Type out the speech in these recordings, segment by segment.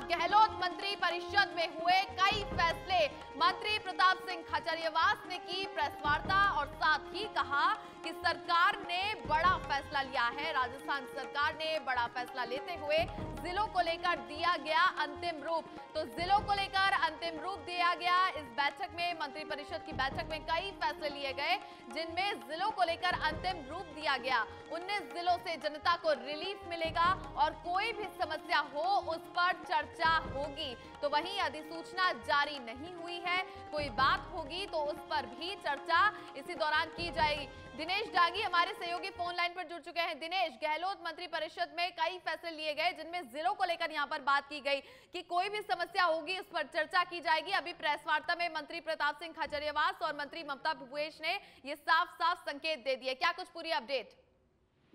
गहलोत मंत्री परिषद में हुए कई फैसले। मंत्री प्रताप सिंह खाचरियावास ने की प्रेस वार्ता और साथ ही कहा कि सरकार ने बड़ा फैसला लिया है। राजस्थान सरकार ने बड़ा फैसला लेते हुए जिलों को लेकर दिया गया अंतिम रूप। तो जिलों को लेकर अंतिम रूप दिया गया। इस बैठक में, मंत्री परिषद की बैठक में कई फैसले लिए गए, जिनमें जिलों को लेकर अंतिम रूप दिया गया। 19 जिलों से जनता को रिलीफ मिलेगा और कोई भी समस्या हो उस पर चर्चा होगी। तो वहीं अधिसूचना जारी नहीं हुई है, कोई बात होगी तो उस पर भी चर्चा इसी दौरान की जाएगी। दिनेश डांगी हमारे सहयोगी फोन लाइन पर जुड़ चुके हैं। दिनेश, गहलोत मंत्री परिषद में कई फैसले लिए गए, जिनमें जिलों को लेकर यहां पर बात की गई कि कोई भी समस्या होगी उस पर चर्चा की जाएगी। अभी प्रेस वार्ता में मंत्री प्रताप सिंह खाचरियावास और मंत्री ममता भूपेश ने ये साफ साफ संकेत दे दिए। क्या कुछ पूरी अपडेट?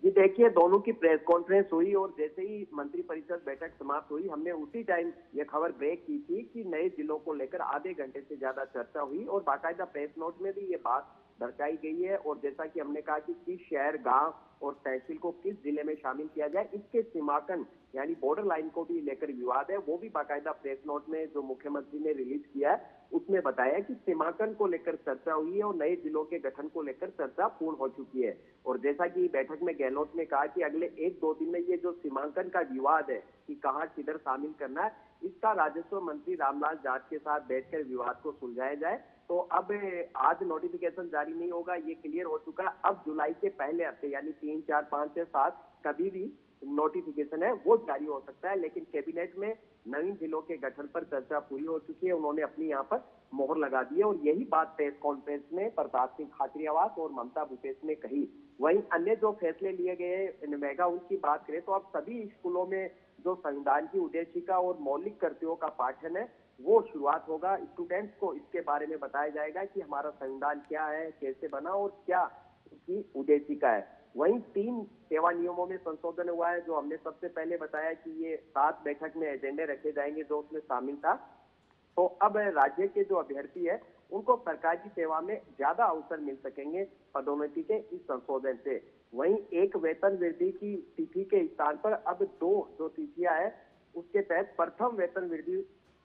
जी देखिए, दोनों की प्रेस कॉन्फ्रेंस हुई और जैसे ही मंत्री परिषद बैठक समाप्त हुई, हमने उसी टाइम ये खबर ब्रेक की थी कि नए जिलों को लेकर आधे घंटे से ज्यादा चर्चा हुई और बाकायदा प्रेस नोट में भी ये बात दर्शाई गई है। और जैसा कि हमने कहा कि किस शहर, गांव और तहसील को किस जिले में शामिल किया जाए, इसके सीमांकन यानी बॉर्डर लाइन को भी लेकर विवाद है, वो भी बाकायदा प्रेस नोट में जो मुख्यमंत्री ने रिलीज किया है उसमें बताया कि सीमांकन को लेकर चर्चा हुई है और नए जिलों के गठन को लेकर चर्चा पूर्ण हो चुकी है। और जैसा कि बैठक में गहलोत ने कहा कि अगले 1-2 दिन में ये जो सीमांकन का विवाद है कि कहाँ किधर शामिल करना है, इसका राजस्व मंत्री रामलाल जाट के साथ बैठकर विवाद को सुलझाया जाए। तो अब आज नोटिफिकेशन जारी नहीं होगा, ये क्लियर हो चुका है। अब जुलाई के पहले हफ्ते यानी 3, 4, 5 या 7 कभी भी नोटिफिकेशन है वो जारी हो सकता है। लेकिन कैबिनेट में नवीन जिलों के गठन पर चर्चा पूरी हो चुकी है, उन्होंने अपनी यहाँ पर मोहर लगा दी है और यही बात प्रेस कॉन्फ्रेंस में प्रताप सिंह खाचरियावास और ममता भूपेश ने कही। वहीं अन्य जो फैसले लिए गए मेगा उनकी बात करें तो अब सभी स्कूलों में जो संविधान की उद्देशिका और मौलिक कर्तव्यों का पाठन है वो शुरुआत होगा। स्टूडेंट्स को इसके बारे में बताया जाएगा कि हमारा संविधान क्या है, कैसे बना और क्या इसकी उद्देशिका है। वहीं 3 सेवा नियमों में संशोधन हुआ है, जो हमने सबसे पहले बताया कि ये 7 बैठक में एजेंडे रखे जाएंगे जो उसमें शामिल था। तो अब राज्य के जो अभ्यर्थी है उनको सरकारी सेवा में ज्यादा अवसर मिल सकेंगे पदोन्नति के इस संशोधन से। वहीं एक वेतन वृद्धि की तिथि के स्थान पर अब 2 जो तिथियां है उसके तहत प्रथम वेतन वृद्धि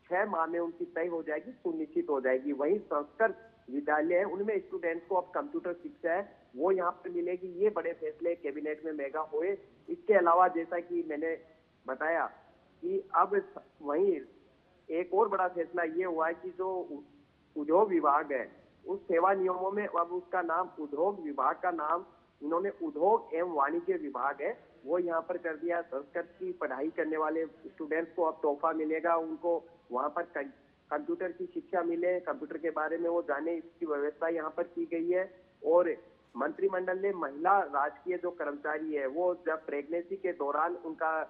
6 माह में उनकी तय हो जाएगी, सुनिश्चित हो जाएगी। वहीं संस्कृत विद्यालय है उनमें स्टूडेंट्स को अब कंप्यूटर शिक्षा है वो यहाँ पर मिलेगी। ये बड़े फैसले कैबिनेट में मेगा हुए। इसके अलावा जैसा कि मैंने बताया कि अब वहीं एक और बड़ा फैसला ये हुआ है कि जो उद्योग विभाग है उस सेवा नियमों में अब उसका नाम उद्योग विभाग का नाम इन्होंने उद्योग एवं वाणिज्य विभाग है वो यहाँ पर कर दिया। संस्कृत की पढ़ाई करने वाले स्टूडेंट्स को अब तोहफा मिलेगा, उनको वहाँ पर कंप्यूटर की शिक्षा मिले, कंप्यूटर के बारे में वो जाने, इसकी व्यवस्था यहाँ पर की गई है। और मंत्रिमंडल ने महिला राजकीय जो कर्मचारी है वो जब प्रेगनेंसी के दौरान उनका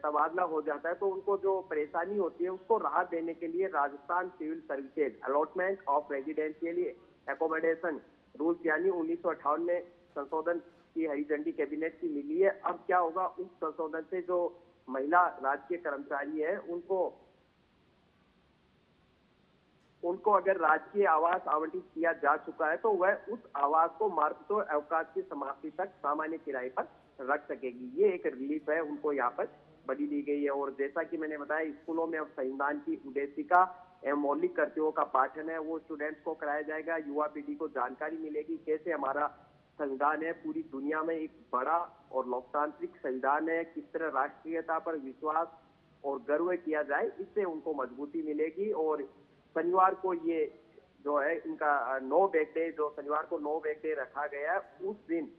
तबादला हो जाता है तो उनको जो परेशानी होती है उसको राहत देने के लिए Rajasthan civil services allotment of residentially accommodation rules यानी 1958 में संशोधन की हरी झंडी कैबिनेट की मिली है। अब क्या होगा, उस संशोधन से जो महिला राजकीय कर्मचारी है उनको अगर राजकीय आवास आवंटित किया जा चुका है तो वह उस आवास को मातृत्व अवकाश की समाप्ति तक सामान्य किराए पर रख सकेगी। ये एक रिलीफ है, उनको यहाँ पर बड़ी दी गई है। और जैसा कि मैंने बताया, स्कूलों में अब संविधान की उद्देशिका एवं मौलिक कर्तव्यों का पाठन है वो स्टूडेंट्स को कराया जाएगा। युवा पीढ़ी को जानकारी मिलेगी कैसे हमारा संविधान है, पूरी दुनिया में एक बड़ा और लोकतांत्रिक संविधान है, किस तरह राष्ट्रीयता पर विश्वास और गर्व किया जाए, इससे उनको मजबूती मिलेगी। और शनिवार को ये जो है इनका नो बैक डे, जो शनिवार को नो बैक डे रखा गया है, उस दिन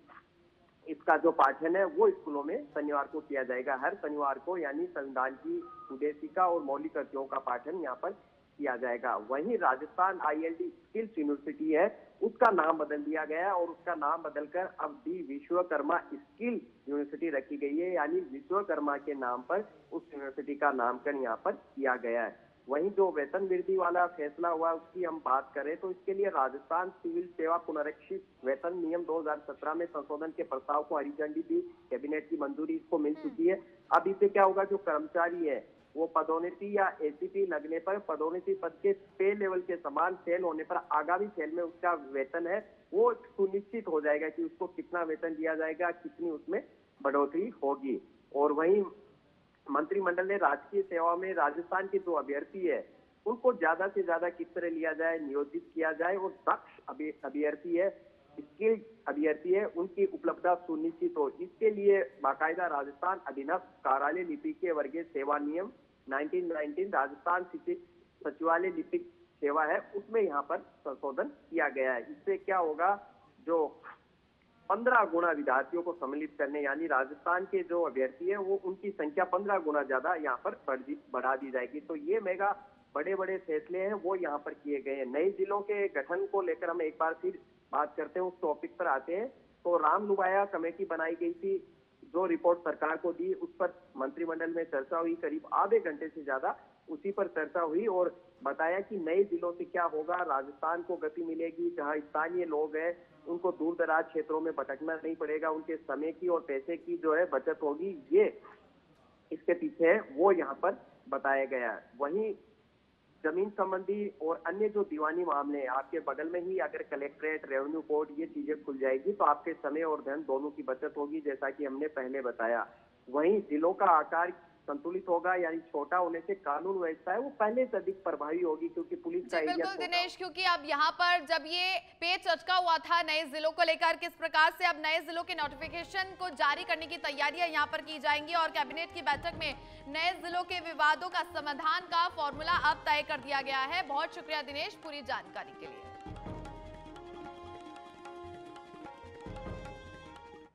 इसका जो पाठन है वो स्कूलों में शनिवार को किया जाएगा। हर शनिवार को यानी संविधान की उद्देशिका और मौलिक कर्तव्यों का पाठन यहाँ पर किया जाएगा। वहीं राजस्थान ILD स्किल्स यूनिवर्सिटी है उसका नाम बदल दिया गया है और उसका नाम बदलकर अब डी विश्वकर्मा स्किल यूनिवर्सिटी रखी गई है, यानी विश्वकर्मा के नाम पर उस यूनिवर्सिटी का नामकरण यहाँ पर किया गया है। वहीं जो वेतन वृद्धि वाला फैसला हुआ उसकी हम बात करें तो इसके लिए राजस्थान सिविल सेवा पुनरीक्षित वेतन नियम 2017 में संशोधन के प्रस्ताव को हरी झंडी दी, कैबिनेट की मंजूरी इसको मिल चुकी है। अब इससे क्या होगा, जो कर्मचारी है वो पदोन्नति या ACP लगने पर पदोन्नति पद के पे लेवल के समान सेल होने पर आगामी सेल में उसका वेतन है वो सुनिश्चित हो जाएगा कि उसको कितना वेतन दिया जाएगा, कितनी उसमें बढ़ोतरी होगी। और वहीं मंत्रिमंडल ने राजकीय सेवा में राजस्थान के जो अभ्यर्थी है उनको ज्यादा से ज्यादा किस तरह लिया जाए, नियोजित किया जाए और दक्ष अभ्यर्थी है, स्किल्ड अभ्यर्थी है, उनकी उपलब्धता सुनिश्चित हो। इसके लिए बाकायदा राजस्थान अभिनव कार्यालय लिपिकीय वर्गीय सेवा नियम 1919 राजस्थान सचिवालय लिपिक सेवा है उसमें यहाँ पर संशोधन किया गया है। इससे क्या होगा, जो 15 गुना विद्यार्थियों को सम्मिलित करने, यानी राजस्थान के जो अभ्यर्थी है वो उनकी संख्या 15 गुना ज्यादा यहाँ पर बढ़ा दी जाएगी। तो ये मेगा बड़े बड़े फैसले हैं वो यहाँ पर किए गए हैं। नए जिलों के गठन को लेकर हम एक बार फिर बात करते हैं, उस टॉपिक पर आते हैं। तो रामनुबाया कमेटी बनाई गई थी, जो रिपोर्ट सरकार को दी उस पर मंत्रिमंडल में चर्चा हुई, करीब आधे घंटे से ज्यादा उसी पर चर्चा हुई और बताया कि नए जिलों से क्या होगा, राजस्थान को गति मिलेगी, जहां स्थानीय लोग हैं उनको दूर दराज क्षेत्रों में भटकना नहीं पड़ेगा, उनके समय की और पैसे की जो है बचत होगी, ये इसके पीछे है वो यहाँ पर बताया गया है। वहीं जमीन संबंधी और अन्य जो दीवानी मामले हैं, आपके बगल में ही अगर कलेक्ट्रेट, रेवेन्यू कोर्ट ये चीजें खुल जाएगी तो आपके समय और धन दोनों की बचत होगी, जैसा कि हमने पहले बताया। वहीं जिलों का आकार संतुलित होगा, यानी छोटा होने से कानून व्यवस्था है वो पहले से अधिक प्रभावी होगी, क्योंकि पुलिस का एरिया बिल्कुल दिनेश, क्योंकि अब यहाँ पर जब ये पेच अटका हुआ था नए जिलों को लेकर, किस प्रकार से अब नए जिलों के नोटिफिकेशन को जारी करने की तैयारियां यहाँ पर की जाएंगी और कैबिनेट की बैठक में नए जिलों के विवादों का समाधान का फॉर्मूला अब तय कर दिया गया है। बहुत शुक्रिया दिनेश पूरी जानकारी के लिए।